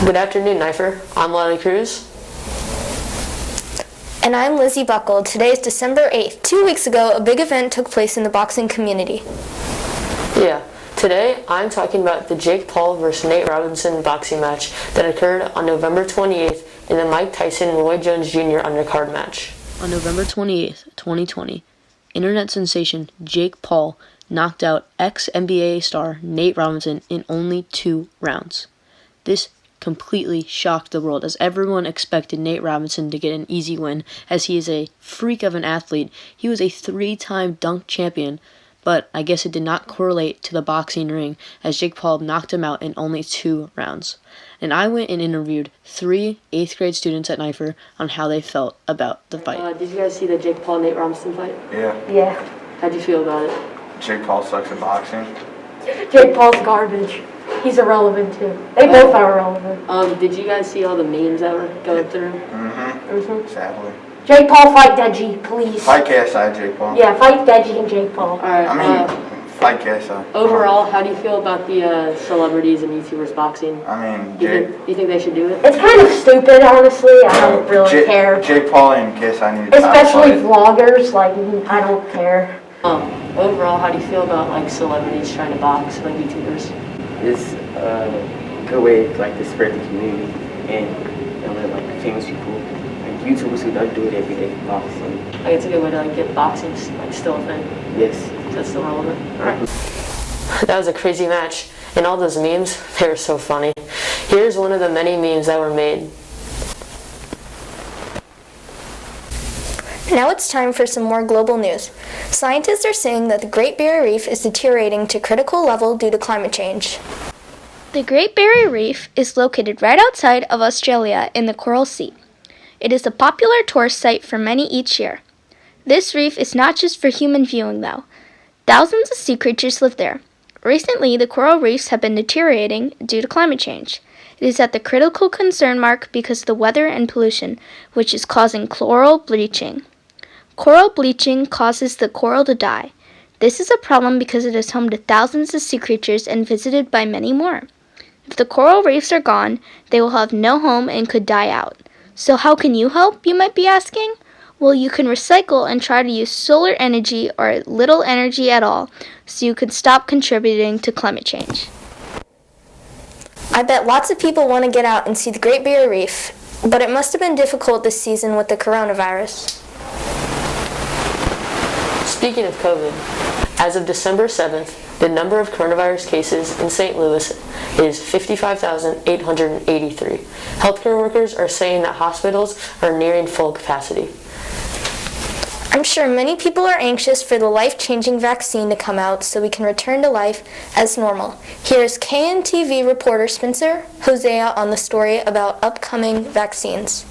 Good afternoon, Nipher. I'm Wylie Cruz. And I'm Lizzie Buckle. Today is December 8th. 2 weeks ago, a big event took place in the boxing community. Yeah, today I'm talking about the Jake Paul vs. Nate Robinson boxing match that occurred on November 28th in the Mike Tyson-Roy Jones Jr. undercard match. On November 28th, 2020, internet sensation Jake Paul knocked out ex-NBA star Nate Robinson in only 2 rounds. This completely shocked the world, as everyone expected Nate Robinson to get an easy win, as he is a freak of an athlete. He was a 3-time dunk champion, but I guess it did not correlate to the boxing ring, as Jake Paul knocked him out in only 2 rounds. And I went and interviewed 3 8th grade students at Nipher on how they felt about the fight. Did you guys see the Jake Paul-Nate Robinson fight? Yeah. How'd you feel about it? Jake Paul sucks at boxing. Jake Paul's garbage. He's irrelevant too. They both are irrelevant. Did you guys see all the memes that were going through? Sadly. Jake Paul, fight Deji, please. Fight KSI, Jake Paul. Yeah, fight Deji and Jake Paul. Alright, Fight KSI. overall, how do you feel about the celebrities and YouTubers boxing? You think they should do it? It's kind of stupid, honestly. I don't really care. Jake Paul and KSI need to Especially vloggers, like, I don't care. Overall, how do you feel about like celebrities trying to box, like YouTubers? It's a good way to spread the community and let famous people, like YouTubers who don't do it every day, boxing. Like it's a good way to get boxing still a thing. Yes. So that's still relevant. Alright. That was a crazy match, and all those memes, they were so funny. Here's one of the many memes that were made. Now it's time for some more global news. Scientists are saying that the Great Barrier Reef is deteriorating to critical level due to climate change. The Great Barrier Reef is located right outside of Australia in the Coral Sea. It is a popular tourist site for many each year. This reef is not just for human viewing, though. Thousands of sea creatures live there. Recently, the coral reefs have been deteriorating due to climate change. It is at the critical concern mark because of the weather and pollution, which is causing coral bleaching. Coral bleaching causes the coral to die. This is a problem because it is home to thousands of sea creatures and visited by many more. If the coral reefs are gone, they will have no home and could die out. So how can you help, you might be asking? Well, you can recycle and try to use solar energy or little energy at all, so you can stop contributing to climate change. I bet lots of people want to get out and see the Great Barrier Reef, but it must have been difficult this season with the coronavirus. Speaking of COVID, as of December 7th, the number of coronavirus cases in St. Louis is 55,883. Healthcare workers are saying that hospitals are nearing full capacity. I'm sure many people are anxious for the life-changing vaccine to come out so we can return to life as normal. Here's KNTV reporter Spencer Hosea on the story about upcoming vaccines.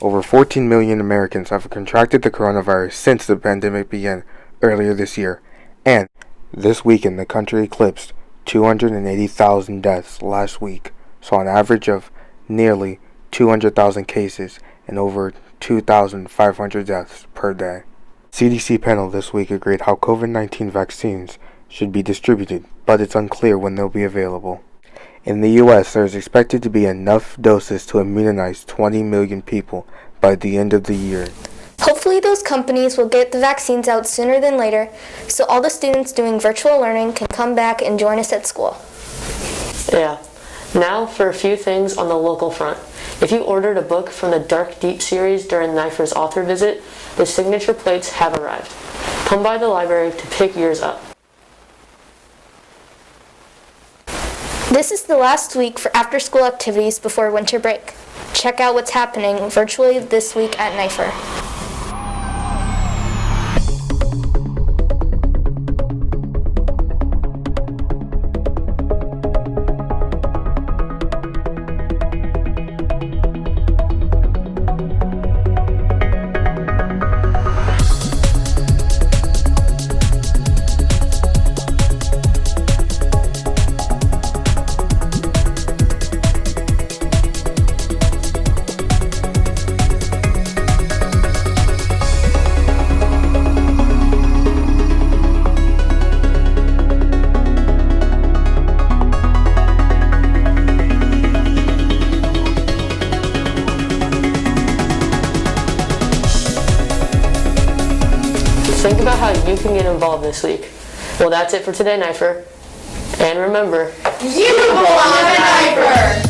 Over 14 million Americans have contracted the coronavirus since the pandemic began earlier this year, and this weekend the country eclipsed 280,000 deaths last week, saw an average of nearly 200,000 cases and over 2,500 deaths per day. CDC panel this week agreed how COVID-19 vaccines should be distributed, but it's unclear when they'll be available. In the U.S., there is expected to be enough doses to immunize 20 million people by the end of the year. Hopefully those companies will get the vaccines out sooner than later, so all the students doing virtual learning can come back and join us at school. Yeah. Now for a few things on the local front. If you ordered a book from the Dark Deep series during Nipher's author visit, the signature plates have arrived. Come by the library to pick yours up. This is the last week for after-school activities before winter break. Check out what's happening virtually this week at Nipher. Think about how you can get involved this week. Well, that's it for today, Nipher. And remember, You belong in Nipher!